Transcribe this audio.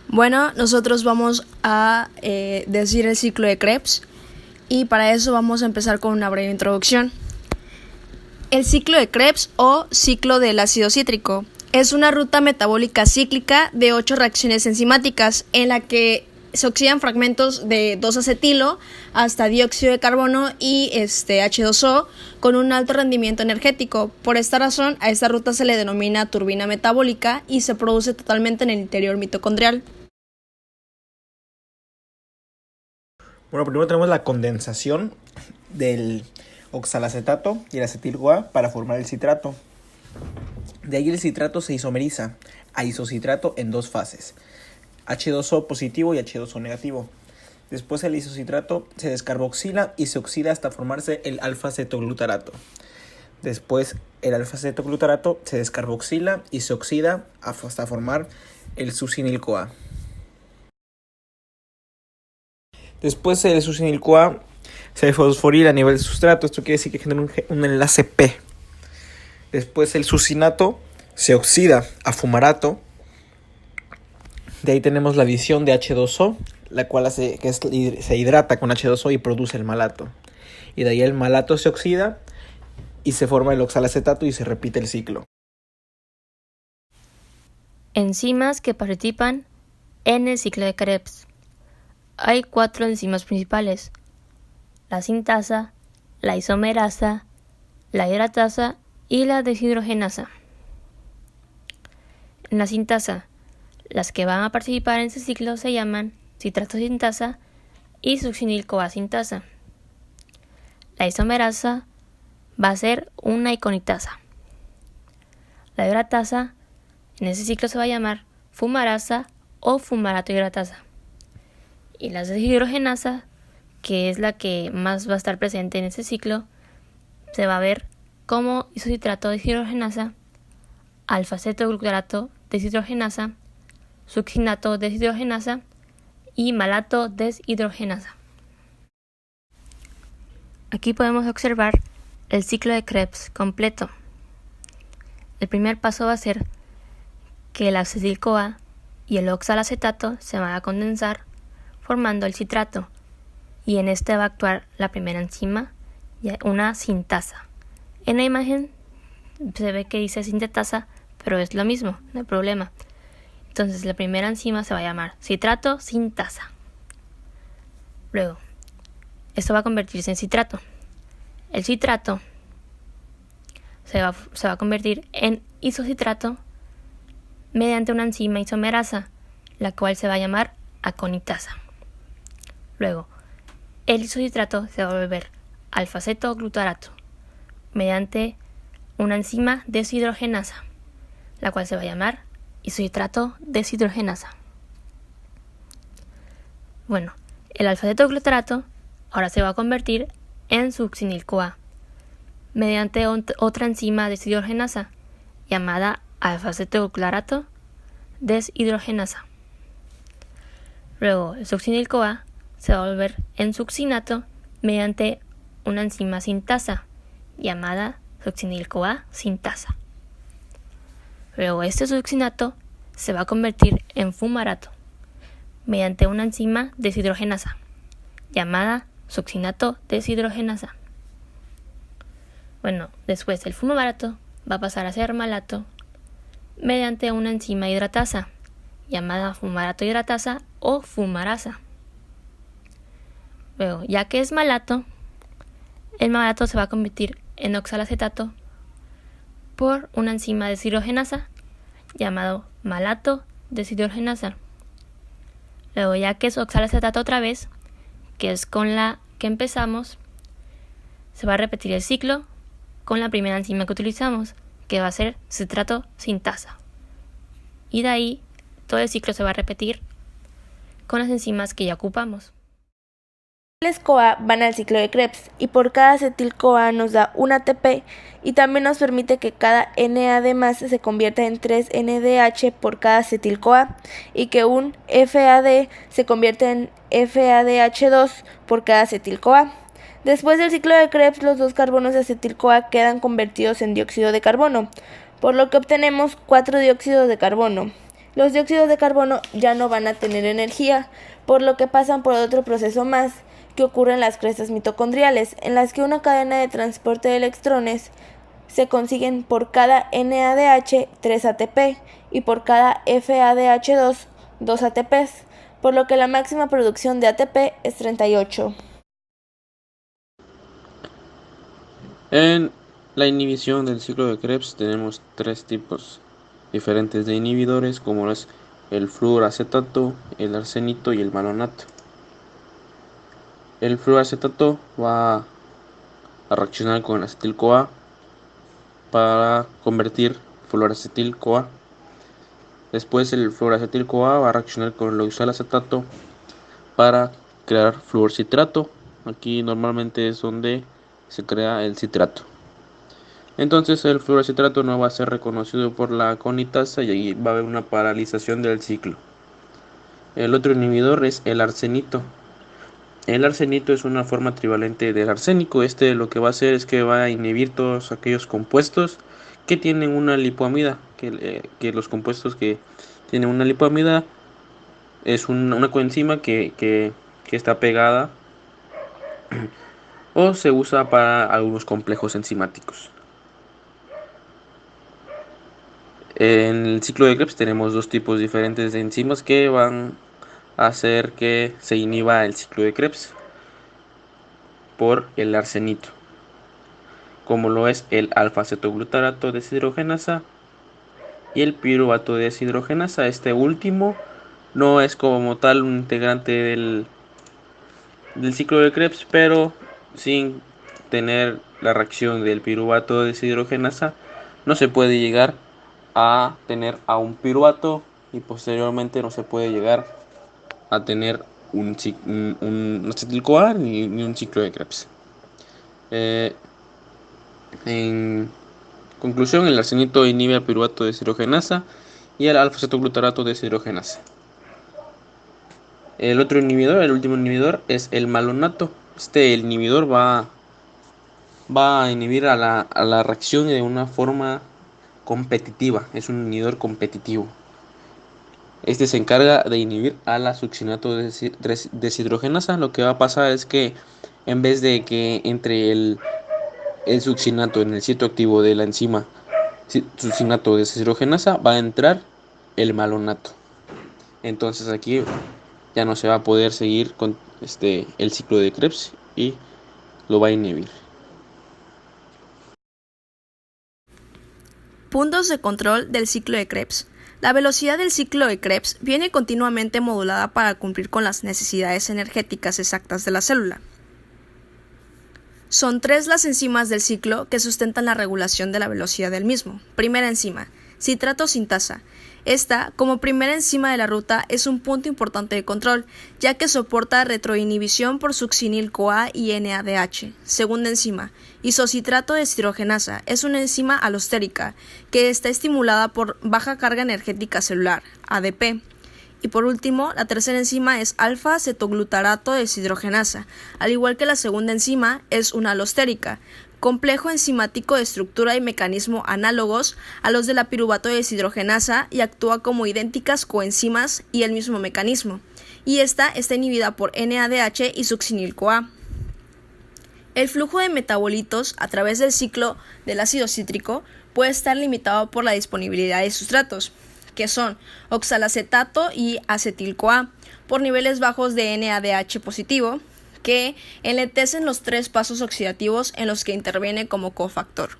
Bueno, nosotros vamos a decir el ciclo de Krebs y para eso vamos a empezar con una breve introducción. El ciclo de Krebs o ciclo del ácido cítrico es una ruta metabólica cíclica de 8 reacciones enzimáticas en la que se oxidan fragmentos de 2-acetilo hasta dióxido de carbono y H2O con un alto rendimiento energético. Por esta razón, a esta ruta se le denomina turbina metabólica y se produce totalmente en el interior mitocondrial. Bueno, primero tenemos la condensación del oxalacetato y el acetil-CoA para formar el citrato. De ahí el citrato se isomeriza a isocitrato en 2 fases, H2O positivo y H2O negativo. Después el isocitrato se descarboxila y se oxida hasta formarse el alfa-cetoglutarato. Después el alfa-cetoglutarato se descarboxila y se oxida hasta formar el succinil-CoA. Después el succinil-CoA se fosforila a nivel de sustrato, esto quiere decir que genera un enlace P. Después el succinato se oxida a fumarato. De ahí tenemos la adición de H2O, la cual se hidrata con H2O y produce el malato. Y de ahí el malato se oxida y se forma el oxalacetato y se repite el ciclo. Enzimas que participan en el ciclo de Krebs. Hay 4 enzimas principales: la sintasa, la isomerasa, la hidratasa y la deshidrogenasa. En la sintasa, las que van a participar en este ciclo se llaman citrato-sintasa y succinil-CoA sintasa. La isomerasa va a ser una iconitasa. La hidratasa en ese ciclo se va a llamar fumarasa o fumarato hidratasa. Y la deshidrogenasa, que es la que más va a estar presente en ese ciclo, se va a ver como isocitrato deshidrogenasa, alfa-cetoglutarato deshidrogenasa, succinato deshidrogenasa y malato deshidrogenasa. Aquí podemos observar el ciclo de Krebs completo. El primer paso va a ser que el acetil-CoA y el oxalacetato se van a condensar formando el citrato, y en este va a actuar la primera enzima, una sintasa. En la imagen se ve que dice sintetasa, pero es lo mismo, no hay problema. Entonces la primera enzima se va a llamar citrato-sintasa. Luego, esto va a convertirse en citrato. El citrato se va a convertir en isocitrato mediante una enzima isomerasa, la cual se va a llamar aconitasa. Luego, el isocitrato se va a volver alfa-cetoglutarato mediante una enzima deshidrogenasa, la cual se va a llamar isocitrato deshidrogenasa. Bueno, el alfa-cetoglutarato ahora se va a convertir en succinil-CoA mediante otra enzima deshidrogenasa llamada alfa-cetoglutarato deshidrogenasa. Luego, el succinil-CoA se va a volver en succinato mediante una enzima sintasa llamada succinil-CoA sintasa. Luego este succinato se va a convertir en fumarato mediante una enzima deshidrogenasa llamada succinato deshidrogenasa. Bueno, después el fumarato va a pasar a ser malato mediante una enzima hidratasa llamada fumarato hidratasa o fumarasa. Luego, ya que es malato, el malato se va a convertir en oxalacetato por una enzima deshidrogenasa llamado malato deshidrogenasa. Luego, ya que es oxalacetato otra vez, que es con la que empezamos, se va a repetir el ciclo con la primera enzima que utilizamos, que va a ser citrato-sintasa. Y de ahí todo el ciclo se va a repetir con las enzimas que ya ocupamos. Los CoA van al ciclo de Krebs y por cada acetil-CoA nos da un ATP y también nos permite que cada NAD más se convierta en 3 NDH por cada acetil-CoA y que un FAD se convierta en FADH2 por cada acetil-CoA. Después del ciclo de Krebs, los 2 carbonos de acetil-CoA quedan convertidos en dióxido de carbono, por lo que obtenemos 4 dióxidos de carbono. Los dióxidos de carbono ya no van a tener energía, por lo que pasan por otro proceso más, que ocurre en las crestas mitocondriales, en las que una cadena de transporte de electrones se consiguen por cada NADH 3 ATP y por cada FADH2 2 ATPs, por lo que la máxima producción de ATP es 38. En la inhibición del ciclo de Krebs tenemos tres tipos diferentes de inhibidores, como es el fluoracetato, el arsenito y el malonato. El fluoracetato va a reaccionar con el acetil-CoA para convertir fluoracetil-CoA. Después el fluoracetil-CoA va a reaccionar con el oxalacetato para crear fluorcitrato. Aquí normalmente es donde se crea el citrato. Entonces el fluorocitrato no va a ser reconocido por la conitasa y ahí va a haber una paralización del ciclo. El otro inhibidor es el arsenito. El arsenito es una forma trivalente del arsénico. Lo que va a hacer es que va a inhibir todos aquellos compuestos que tienen una lipoamida. Que los compuestos que tienen una lipoamida es una coenzima que está pegada o se usa para algunos complejos enzimáticos. En el ciclo de Krebs tenemos dos tipos diferentes de enzimas que van a hacer que se inhiba el ciclo de Krebs por el arsenito, como lo es el alfa-cetoglutarato deshidrogenasa y el piruvato deshidrogenasa. Este último no es como tal un integrante del ciclo de Krebs, pero sin tener la reacción del piruvato deshidrogenasa no se puede llegar a tener a un piruvato y posteriormente no se puede llegar a tener un acetil-CoA ni un ciclo de Krebs. En conclusión, el arsenito inhibe al piruvato deshidrogenasa y al alfa-cetoglutarato deshidrogenasa. El último inhibidor es el malonato. El inhibidor va a inhibir a la reacción de una forma competitiva, es un inhibidor competitivo. Se encarga de inhibir a la succinato deshidrogenasa. Lo que va a pasar es que en vez de que entre el succinato en el sitio activo de la enzima succinato deshidrogenasa, va a entrar el malonato. Entonces aquí ya no se va a poder seguir con el ciclo de Krebs y lo va a inhibir. Puntos de control del ciclo de Krebs. La velocidad del ciclo de Krebs viene continuamente modulada para cumplir con las necesidades energéticas exactas de la célula. Son 3 las enzimas del ciclo que sustentan la regulación de la velocidad del mismo. Primera enzima, citrato sintasa. Esta, como primera enzima de la ruta, es un punto importante de control, ya que soporta retroinhibición por succinil-CoA y NADH. Segunda enzima, isocitrato deshidrogenasa, es una enzima alostérica que está estimulada por baja carga energética celular, ADP. Y por último, la tercera enzima es alfa-cetoglutarato deshidrogenasa. Al igual que la segunda enzima, es una alostérica, complejo enzimático de estructura y mecanismo análogos a los de la piruvato deshidrogenasa y actúa como idénticas coenzimas y el mismo mecanismo. Y esta está inhibida por NADH y succinil-CoA. El flujo de metabolitos a través del ciclo del ácido cítrico puede estar limitado por la disponibilidad de sustratos, que son oxalacetato y acetil-CoA, por niveles bajos de NADH positivo, que enlentecen los 3 pasos oxidativos en los que interviene como cofactor.